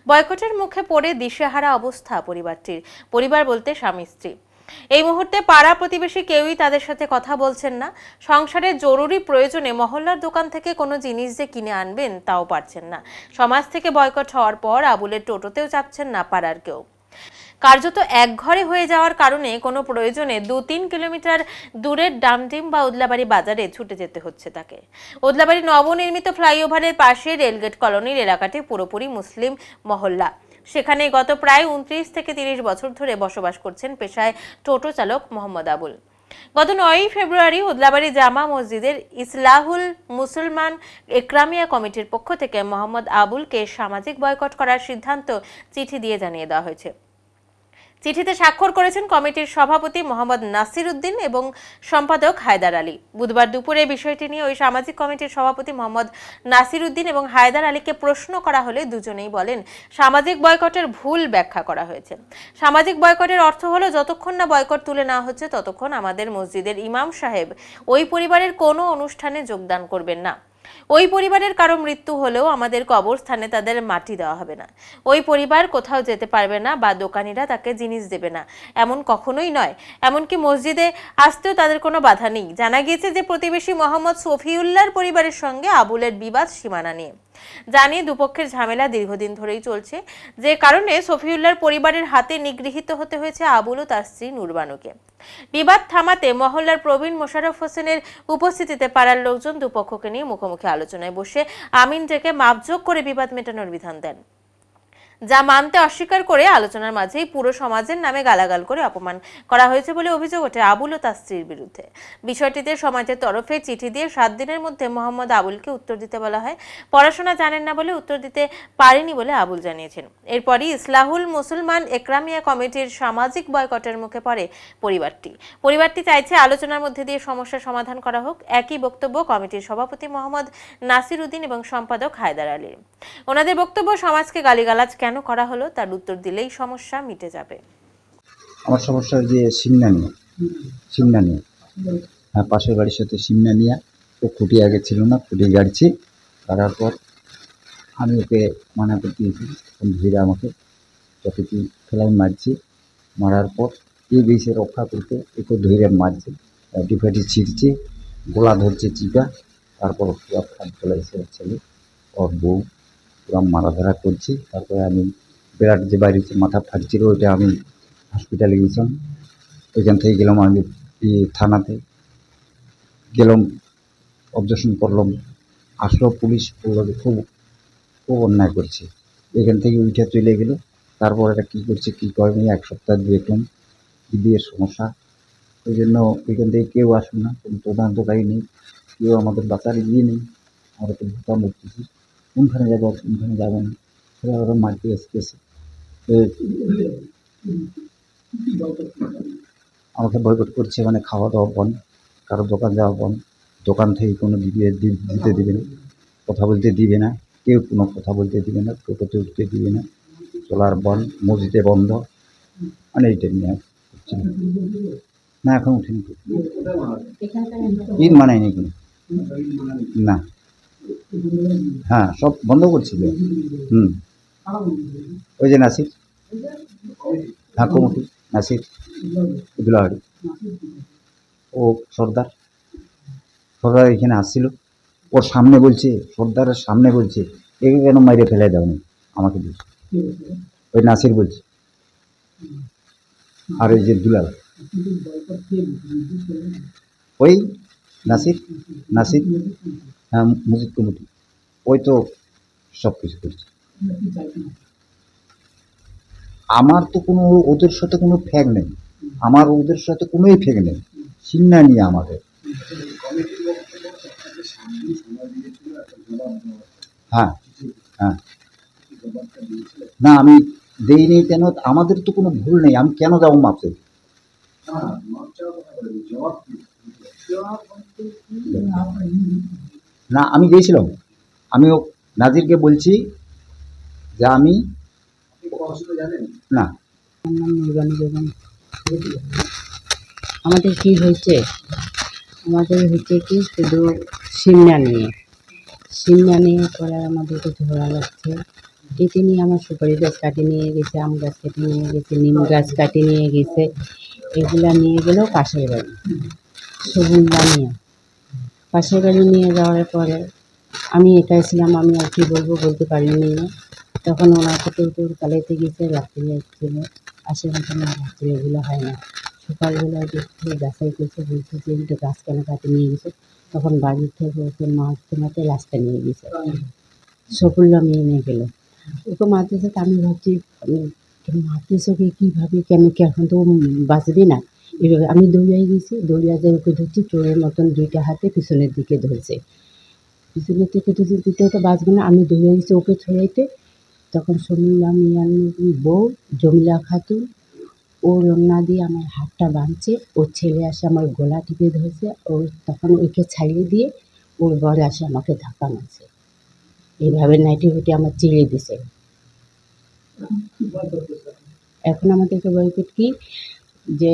বয়কটের মুখে পড়ে দিশেহারা অবস্থা পরিবারটির। পরিবার বলতে স্বামী স্ত্রী। এই মুহূর্তে পাড়া প্রতিবেশী কেউই তাদের সাথে কথা বলছেন না। সংসারের জরুরি প্রয়োজনে মহল্লার দোকান থেকে কোনো জিনিস যে কিনে আনবেন তাও পারছেন না। সমাজ থেকে বয়কট হওয়ার পর আবুলের টোটোতেও চাপছেন না পাড়ার কেউ। কার্যত এক ঘরে হয়ে যাওয়ার কারণে কোনো প্রয়োজনে 2-3 কিলোমিটার দূরের ডামডিম বা ওদলাবাড়ি বাজারে ছুটে যেতে হচ্ছে তাকে। ওদলাবাড়ি নবনির্মিত ফ্লাইওভারের পাশে রেলগেট কলোনির এলাকাটি পুরোপুরি মুসলিম মহল্লা। সেখানে গত প্রায় 29 থেকে 30 বছর ধরে বসবাস করছেন পেশায় টোটো চালক মোহাম্মদ আবুল। গত 9ই ফেব্রুয়ারি ওদলাবাড়ি জামা মসজিদের ইসলাহুল মুসলমান একরামিয়া কমিটির পক্ষ থেকে মোহাম্মদ আবুলকে সামাজিক বয়কট করার সিদ্ধান্ত চিঠি দিয়ে জানিয়ে দেওয়া হয়েছে। চিঠিতে স্বাক্ষর করেছেন কমিটির সভাপতি মোহাম্মদ নাসির উদ্দিন এবং সম্পাদক হায়দার আলী। বুধবার দুপুরে বিষয়টি নিয়ে ওই সামাজিক কমিটির সভাপতি মোহাম্মদ নাসির উদ্দিন এবং হায়দার আলীকে প্রশ্ন করা হলে দুজনেই বলেন সামাজিক বয়কটের ভুল ব্যাখ্যা করা হয়েছে। সামাজিক বয়কটের অর্থ হলো যতক্ষণ না বয়কট তুলে নেওয়া হচ্ছে ততক্ষণ আমাদের মসজিদের ইমাম সাহেব ওই পরিবারের কোনো অনুষ্ঠানে যোগদান করবেন না। ওই পরিবারের কারো মৃত্যু হলেও আমাদের কবরস্থানে তাদের মাটি দেওয়া হবে না। ওই পরিবার কোথাও যেতে পারবে না বা দোকানিরা তাকে জিনিস দেবে না, এমন কখনোই নয়। এমনকি মসজিদে আসতেও তাদের কোনো বাধা নেই। জানা গিয়েছে যে প্রতিবেশী মোহাম্মদ শফিউল্লাহর পরিবারের সঙ্গে আবুলের বিবাদ সীমানা নিয়ে। জানিয়ে দুপক্ষের ঝামেলা দীর্ঘদিন ধরেই চলছে, যে কারণে শফিউল্লাহর পরিবারের হাতে নিগৃহীত হতে হয়েছে আবুল ও তার স্ত্রী নূরবানুকে। বিবাদ থামাতে মহল্লার প্রবীণ মোশাররফ হোসেনের উপস্থিতিতে পাড়ার লোকজন দুপক্ষকে নিয়ে মুখোমুখি আলোচনায় বসে আমিন ডেকে মাপযোগ করে বিবাদ মেটানোর বিধান দেন, যা মানতে অস্বীকার করে আলোচনার মাঝেই পুরো সমাজের নামে গালাগাল করে অপমান করা হয়েছে বলে অভিযোগ ওঠে আবুল ও তার স্ত্রীর বিরুদ্ধে। বিষয়টিতে সমাজের তরফে চিঠি দিয়ে 7 দিনের মধ্যে মোহাম্মদ আবুলকে উত্তর দিতে বলা হয়। পড়াশোনা জানেন না বলে উত্তর দিতে পারেনি বলে আবুল জানিয়েছেন। এরপরই ইসলাহুল মুসলমান একরামিয়া কমিটির সামাজিক বয়কটের মুখে পড়ে পরিবারটি চাইছে আলোচনার মধ্যে দিয়ে সমস্যার সমাধান করা হোক। একই বক্তব্য কমিটির সভাপতি মোহাম্মদ নাসির উদ্দিন এবং সম্পাদক হায়দার আলীর। ওনাদের বক্তব্য, সমাজকে গালিগালাজ কেন করা হলো তার উত্তর দিলেই সমস্যা মিটে যাবে। আমার সমস্যা যে সিমনা নিয়ে হ্যাঁ, পাশের বাড়ির সাথে সিমনা নিয়ে ও খুঁটি আগে ছিল না, খুঁটি গাড়ছি। গাড়ার পর আমি ওকে মানা করতে দিয়েছি, ধীরে আমাকে যতটি ফেলাই মারছি। মারার পর এই বেশি রক্ষা করতে একটু ধীরে মারছে, ডিফাটি ছিঁড়ছে, গোলা ধরছে চিপা। তারপর চলে এসে ছেলে ওর বউ পুরো মারাধরা করছি। তারপরে আমি বিরাট যে বাইরে মাথা ফাটছিল ওইটা আমি হসপিটালে গেছিলাম। ওইখান থেকে গেলাম আমি থানাতে গেলাম, অবজেকশন করলাম। আসলো পুলিশ, বললো যে খুব অন্যায় করছে। এখান থেকে উঠে চলে গেল। তারপর এটা কী করছে কী করেনি 1 সপ্তাহ দেখলাম বিয়ের সমস্যা। ওই জন্য ওইখান থেকে কেউ আসুন না, কোনো তদন্তকারী নেই, কেউ আমাদের বাঁচার ইয়ে নেই। আমরা তো ভোটা মুক্তি, কোনখানে যাবো কোনখানে যাবো না, সেটা ওরা মারতে এসেছে। আমাকে বয়কট করছে, মানে খাওয়া দাওয়া বন্ধ, কারো দোকান যাওয়া বন্ধ, দোকান থেকে কোনো দিতে দিবে না, কথা বলতে দিবে না, কেউ কোনো কথা বলতে দিবে না, টোটোতে উঠতে দিবে না, চলার বন্ধ, মসজিদে বন্ধ। মানে এইটা নিয়ে না এখন উঠেনি, ঈদ মানায়নি কোনো না। হ্যাঁ, সব বন্ধ করছিল। ওই যে নাসির, হ্যাঁ কমিটি নাসির দুলাহাড়ি, ও সর্দার এখানে আসছিল। ওর সামনে বলছে, সর্দারের সামনে বলছে একে কেন মাইরে ফেলে দেওনি আমাকে দিয়েছে, ওই নাসির বলছে। আর ওই যে দুলাল, ওই নাসির হ্যাঁ মসজিদ কমিটি, ওই তো সব কিছু করছে। আমার তো কোনো ওদের সাথে কোনো ফ্যাক নেই, আমার ওদের সাথে কোনোই ফ্যাক নেই। সিমনা নিয়ে আমাদের হ্যাঁ হ্যাঁ না আমি দেইনি কেন, আমাদের তো কোনো ভুল নেই, আমি কেন যাবো মাপ চাই? না আমি গিয়েছিলাম, আমিও নাজিরকে বলছি যে আমি না। আমাদের কি হয়েছে, আমাদের হচ্ছে কি শুধু সিমনা নিয়ে পরে আমাদেরকে ঝগড়া লাগছে। এটি নিয়ে আমার সুপারি গাছ কাটি নিয়ে গেছে, আম গাছ কেটে নিয়ে গেছে, নিম গাছ কাটি নিয়ে গেছে। এগুলা নিয়ে গেল পাশের বাড়ি, সবুল্লা নিয়ে পাশের বাড়ি নিয়ে যাওয়ার পরে আমি একাই ছিলাম, আমি আর কি বলবো বলতে পারিনি না। তখন ওনাকে তোর কালাইতে গেছে, রাত্রে ছিল আশেপাশে না, রাত্রে এগুলো হয় না। সকালবেলা দেখতে গাছাই করছে, বলছে যে এটা গাছ কেন কাটে নিয়ে গেছে। তখন বাড়ির থেকে ওকে মারতে রাস্তা নিয়ে গেছে, সফুল্লা নিয়ে গেল। ওকে মারতেছে, আমি ভাবছি মারতেছে ওকে কীভাবে, এখন তো বাঁচবে না। এভাবে আমি দৌড়াই গেছি, দৌড়িয়া যায় ওকে ধরছি, চোরের মতন 2টা হাতে পিছনের দিকে ধরছে। পিছনের দিকে দিতে তো বাঁচবে না, আমি দৌড়ে গেছি ওকে ছড়াইতে। তখন শুনলাম মিয়ার বউ জমিলা খাতুন ওর রান্না দিয়ে আমার হাতটা বাঁধছে, ওর ছেলে আসে আমার গলা টিপে ধরছে, ওর তখন ওকে ছাড়িয়ে দিয়ে ওর বর আসে আমাকে ধাক্কা মারছে, এইভাবে নাইটি ফুটি আমার চিড়ে দিছে। এখন আমাদেরকে বয়কট কি যে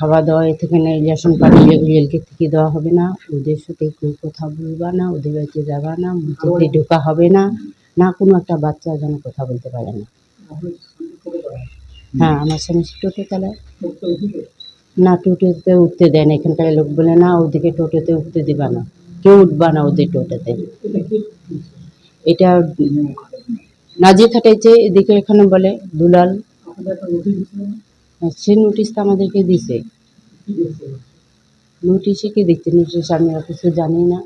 খাওয়া দাওয়া এ থেকে নেই, রেশন পানি রেলগেট থেকে দেওয়া হবে না, ওদের সাথে কেউ কথা বলবা না, ওদের বাড়িতে যাবা না, মসজিদে ঢোকা হবে না, না কোনো একটা বাচ্চা যেন কথা বলতে পারে না। হ্যাঁ, আমার স্বামী টোটো চালায় না, টোটোতে উঠতে দেয় না। এখানকার লোক বলে না ওদিকে টোটোতে উঠতে দিবা না, কেউ উঠবা না ওদের টোটোতে। এটা নাজির খাটাইছে এদিকে, এখানে বলে দুলাল, সে নোটিশটা আমাদেরকে দিছে। নোটিশে কি দেখতে, নোটিশ আমরা কিছু জানি না,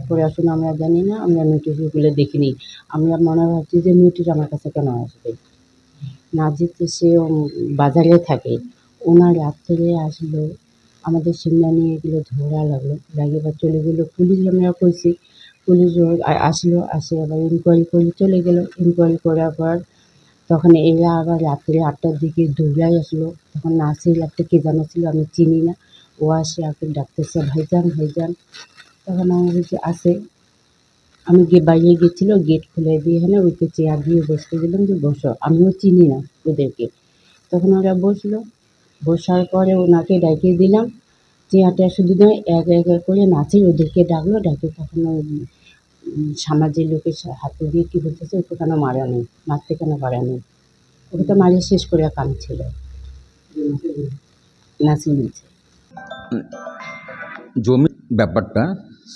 পড়াশোনা আমরা জানি না, আমরা নোটিশগুলো দেখিনি। আমরা মনে ভাবছি যে নোটিশ আমার কাছে কেন আসবে। নাজিতে সে বাজারে থাকে, ওনার রাত্রে আসলো, আমাদের সিমনা নিয়ে এগুলো ধরা লাগলো, লাগে বা চলে গেলো। পুলিশ আমরা কইছি, পুলিশ আসলো, আসে আবার ইনকোয়ারি করে চলে গেল। ইনকোয়ারি করার পর তখন এরা আবার রাত্রে 8টার দিকে দৌড়াই আসলো। তখন নাসির একটা কে জানা ছিল, আমি চিনি না, ও আসে আগে ডাকতেছে ভাইজান ভাইজান। তখন আমার যে আসে, আমি বাইরে গেছিল, গেট খুলে দিয়ে এখানে ওইকে চেয়ার দিয়ে বসতে গেলাম যে বসো, আমিও চিনি না ওদেরকে। তখন ওরা বসলো, বসার পরে ওনাকে ডাকিয়ে দিলাম। চেয়ারটা শুধু নয়, এক এক করে নাসির ওদেরকে ডাকলো, ডাকে তখন ওই সমাজের লোকের হাতে দিয়ে কী বলতেছে, ওকে কেন মারা নেই, মারতে কেন পারা নেই, ওকে তো মারিয়ে শেষ করে কাম ছিল। নাসির বলছে জমি ব্যাপারটা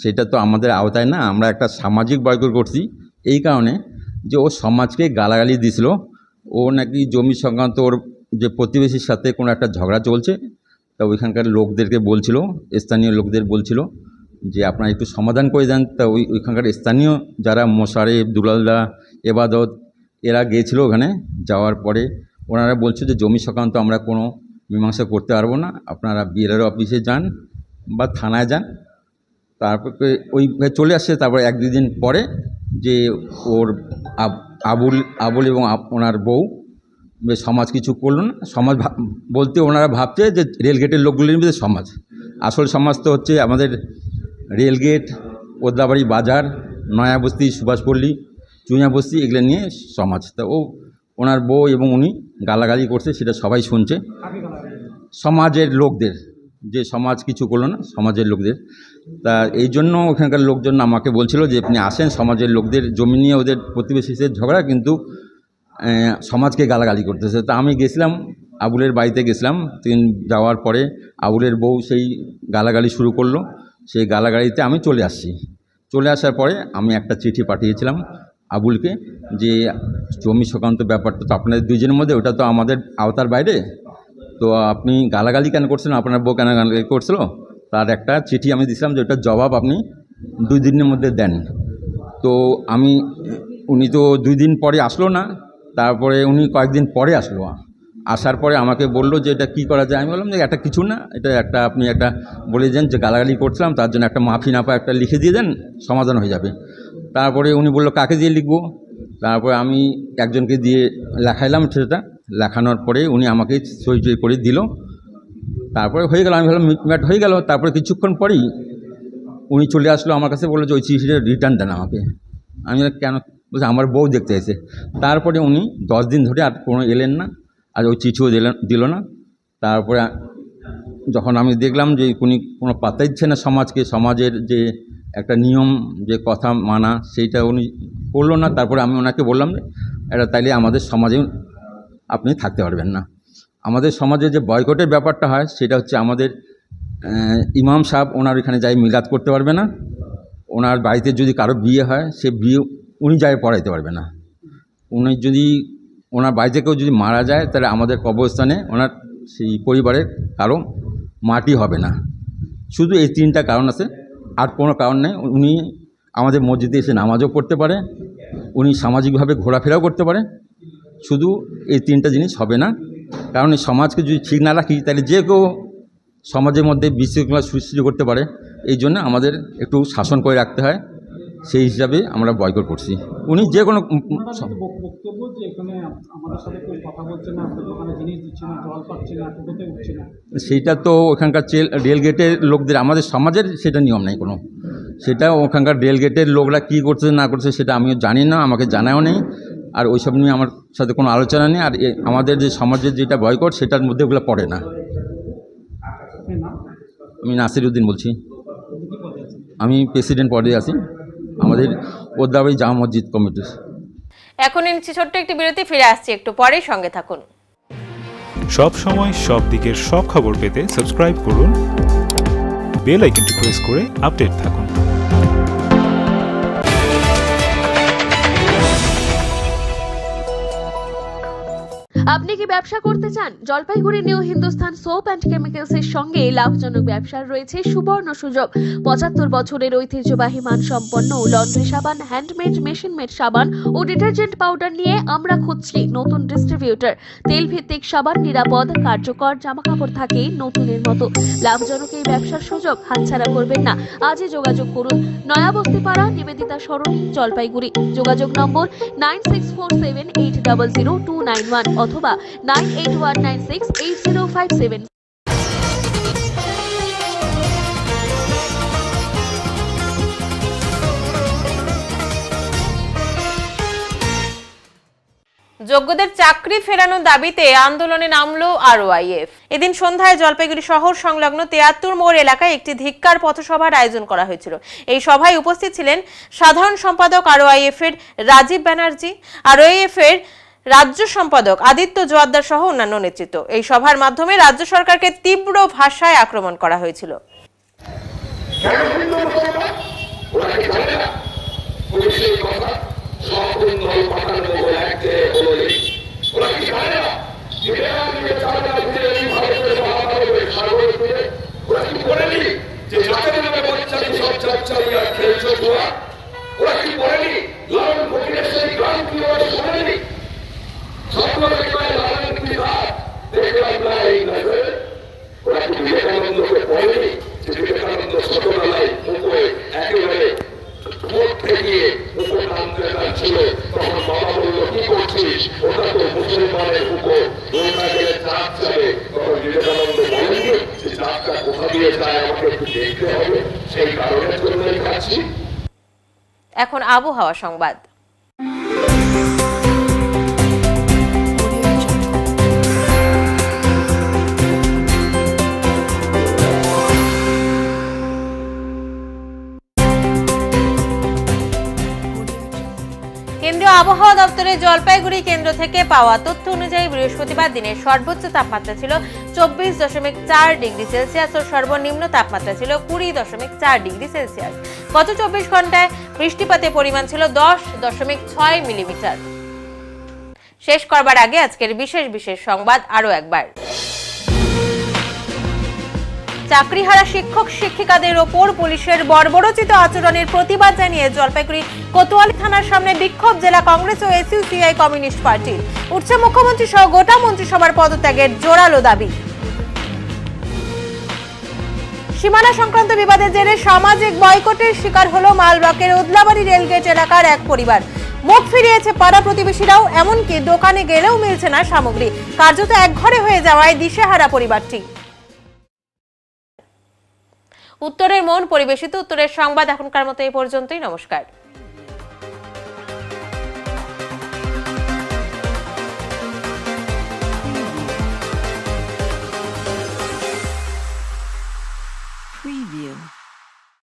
সেটা তো আমাদের আওতায় না, আমরা একটা সামাজিক বয়কট করছি এই কারণে যে ও সমাজকে গালাগালি দিছিল। ও নাকি জমি সংক্রান্ত ওর যে প্রতিবেশীর সাথে কোনো একটা ঝগড়া চলছে, তা ওইখানকার লোকদেরকে বলছিল, স্থানীয় লোকদের বলছিল যে আপনারা একটু সমাধান করে দেন। তা ওইখানকার স্থানীয় যারা মোশারেফ, দুলালদা, এবাদত এরা গিয়েছিল ওখানে। যাওয়ার পরে ওনারা বলছে যে জমি সংক্রান্ত আমরা কোনো মীমাংসা করতে পারবো না, আপনারা বিএলআর অফিসে যান বা থানায় যান। তারপরে ওই চলে আসছে। তারপরে 1-2 দিন পরে যে ওর আবুল এবং ওনার বউ সমাজ কিছু করলো না। সমাজ বলতে ওনারা ভাবছে যে রেলগেটের লোকগুলির মধ্যে সমাজ, আসল সমাজ তো হচ্ছে আমাদের রেলগেট, ওদলাবাড়ি বাজার, নয়াবস্তি, সুভাষপল্লী, চুইয়াবস্তি, এগুলো নিয়ে সমাজ। তা ওনার বউ এবং উনি গালাগালি করছে, সেটা সবাই শুনছে, সমাজের লোকদের, যে সমাজ কিছু করলো না সমাজের লোকদের। তা এই জন্য ওখানকার লোকজন আমাকে বলছিল যে আপনি আসেন, সমাজের লোকদের জমি নিয়ে ওদের প্রতিবেশীদের ঝগড়া, কিন্তু সমাজকে গালাগালি করতেছে। তা আমি গেছিলাম, আবুলের বাড়িতে গেছিলাম। যাওয়ার পরে আবুলের বউ সেই গালাগালি শুরু করলো। সেই গালাগালিতে আমি চলে আসছি। চলে আসার পরে আমি একটা চিঠি পাঠিয়েছিলাম আবুলকে যে জমি সংক্রান্ত ব্যাপারটা তো আপনাদের দুইজনের মধ্যে, ওটা তো আমাদের আওতার বাইরে, তো আপনি গালাগালি কেন করছেন, আপনার বউ কেন গালাগালি করছিল, তার একটা চিঠি আমি দিয়েছিলাম যে ওটার জবাব আপনি 2 দিনের মধ্যে দেন। তো উনি তো 2 দিন পরে আসলো না। তারপরে উনি কয়েকদিন পরে আসলো। আসার পরে আমাকে বললো যে এটা কী করা যায়। আমি বললাম যে এটা কিছু না, এটা একটা আপনি একটা বলে দেন যে গালাগালি করছিলাম, তার জন্য একটা মাফিনাপা একটা লিখে দিয়ে দেন, সমাধান হয়ে যাবে। তারপরে উনি বললো কাকে দিয়ে লিখবো। তারপরে আমি একজনকে দিয়ে লেখাইলাম, সেটা লেখানোর পরে উনি আমাকে সই টই করে দিল। তারপরে হয়ে গেল, আমি ভাবলাম মিটম্যাট হয়ে গেল। তারপরে কিছুক্ষণ পরেই উনি চলে আসলো আমার কাছে, বললো যে ওই চিঠিটা রিটার্ন দেন আমাকে। আমি কেন, বলছে আমার বউ দেখতে এসে। তারপরে উনি 10 দিন ধরে আর কোনো এলেন না, আর ওই চিঠিও দিল না। তারপরে যখন আমি দেখলাম যে উনি কোনো পাত্তা দিচ্ছে না সমাজকে, সমাজের যে একটা নিয়ম যে কথা মানা, সেইটা উনি করলো না। তারপরে আমি ওনাকে বললাম যে এটা তাইলে আমাদের সমাজে আপনি থাকতে পারবেন না। আমাদের সমাজে যে বয়কটের ব্যাপারটা হয় সেটা হচ্ছে আমাদের ইমাম সাহেব ওনার এখানে যাই মিলাদ করতে পারবে না। ওনার বাড়িতে যদি কারো বিয়ে হয়, সে বিয়ে উনি যাই পড়াইতে পারবে না। উনি যদি ওনার বাড়িতে কেউ যদি মারা যায়, তাহলে আমাদের কবরস্থানে ওনার সেই পরিবারের কারো মাটি হবে না। শুধু এই 3টা কারণ আছে, আর কোনো কারণ নেই। উনি আমাদের মসজিদে এসে নামাজও পড়তে পারে, উনি সামাজিকভাবে ঘোরাফেরাও করতে পারে, শুধু এই 3টা জিনিস হবে না। কারণ এই সমাজকে যদি ঠিক না রাখি, তাহলে যে কেউ সমাজের মধ্যে বিশৃঙ্খলা সৃষ্টি করতে পারে। এই জন্য আমাদের একটু শাসন করে রাখতে হয়, সেই হিসাবে আমরা বয়কট করছি। উনি যে কোনো বক্তব্য যে এখানে আমাদের সাথে কেউ কথা বলছে না, আপনাদের ওখানে জিনিস দিচ্ছে না, জল পাচ্ছে না, টোটোতে উঠছে না, সেইটা তো ওখানকার রেলগেটের লোকদের, আমাদের সমাজের সেটা নিয়ম নেই কোনো। সেটা ওখানকার রেলগেটের লোকরা কী করছে না করছে সেটা আমিও জানি না, আমাকে জানাও নেই। আর ওইসব নিয়ে আমার সাথে কোনো আলোচনা নেই। আর আমাদের যে সমাজের যেটা বয়কট, সেটার মধ্যে ওগুলো পড়ে না। আমি নাসিরউদ্দিন বলছি। আমি প্রেসিডেন্ট পদে আছি আমাদের ওদ্দাবাড়ি জামা মসজিদ কমিটির। এখন নিচ্ছি ছোট্ট একটি বিরতি, ফিরে আসছি একটু পরেই, সঙ্গে থাকুন। সব সময় সব দিকের সব খবর পেতে সাবস্ক্রাইব করুন, বেল আইকনটি প্রেস করে আপডেট থাকুন। আপনি কি ব্যবসা করতে চান? Jalpaiguri new Hindustan soap and chemicals এর সঙ্গে লাভজনক ব্যবসার রয়েছে সুবর্ণ সুযোগ। 75 বছরের ঐতিহ্যবাহী মানসম্পন্ন লন্ড্রি সাবান, হ্যান্ডমেড, মেশিন মেড সাবান ও ডিটারজেন্ট পাউডার নিয়ে আমরা খুঁজছি নতুন ডিস্ট্রিবিউটর। তেল ভিত্তিক সাবান, নিরাপদ, কার্যকর, জামাকাপড় থাকে নতুনের মতো। লাভজনক এই ব্যবসার সুযোগ হাতছাড়া করবেন না। আজই যোগাযোগ করুন নয়াবস্তিপাড়া, নিবেদিতা সরণি, জলপাইগুড়ি। যোগাযোগ নম্বর 9647800291 অথবা 9819680057। যোগ্যদের চাকরি ফেরানোর দাবিতে আন্দোলনে নামলো আরওআইএফ। এদিন সন্ধ্যায় জলপাইগুড়ি শহর সংলগ্ন 73 মোড় এলাকায় একটি ধিক্কার পথসভার আয়োজন করা হয়েছিল। এই সভায় উপস্থিত ছিলেন সাধারণ সম্পাদক আরওআইএফ এর রাজীব ব্যানার্জি, আরওআইএফ এর রাজ্য সম্পাদক আদিত্য জোয়ারদার সহ অন্যান্য নেতৃত্ব। এই সভার মাধ্যমে রাজ্য সরকারকে তীব্র ভাষায় আক্রমণ করা হয়েছিল। এখন আবহাওয়া সংবাদ। কেন্দ্রীয় আবহাওয়া দপ্তরের জলপাইগুড়ি কেন্দ্র থেকে পাওয়া তথ্য অনুযায়ী বৃহস্পতিবার দিনের সর্বোচ্চ তাপমাত্রা ছিল 24.4 ডিগ্রি সেলসিয়াস ও সর্বনিম্ন তাপমাত্রা ছিল 20.4 ডিগ্রি সেলসিয়াস। গত 24 ঘন্টায় বৃষ্টিপাতের পরিমাণ ছিল 10.6 মিলিমিটার। শেষ করবার আগে আজকের বিশেষ সংবাদ আরো একবার। চাকরিহারা শিক্ষক শিক্ষিকাদের ওপর পুলিশের বর্বরোচিত আচরণের প্রতিবাদ জানিয়ে জলপাইগুড়ি কোতোয়ালি থানার সামনে বিক্ষোভ জেলা কংগ্রেস ও এসইউসিআই কমিউনিস্ট পার্টির। উঠছে মুখ্যমন্ত্রী সহ গোটা মন্ত্রিসভার পদত্যাগের জোরালো দাবি। সীমানা সংক্রান্ত বিবাদের জেরে সামাজিক বয়কটের শিকার হলো মালবাকের ওদলাবাড়ি রেলগেট এলাকার এক পরিবার। মুখ ফিরিয়েছে পাড়া প্রতিবেশীরাও, এমনকি দোকানে গেলেও মিলছে না সামগ্রী। কার্যত একঘরে হয়ে যাওয়ায় দিশেহারা পরিবারটি। উত্তরের মন পরিবেশিত উত্তরের সংবাদ এখনকার মতো এই পর্যন্তই। নমস্কার।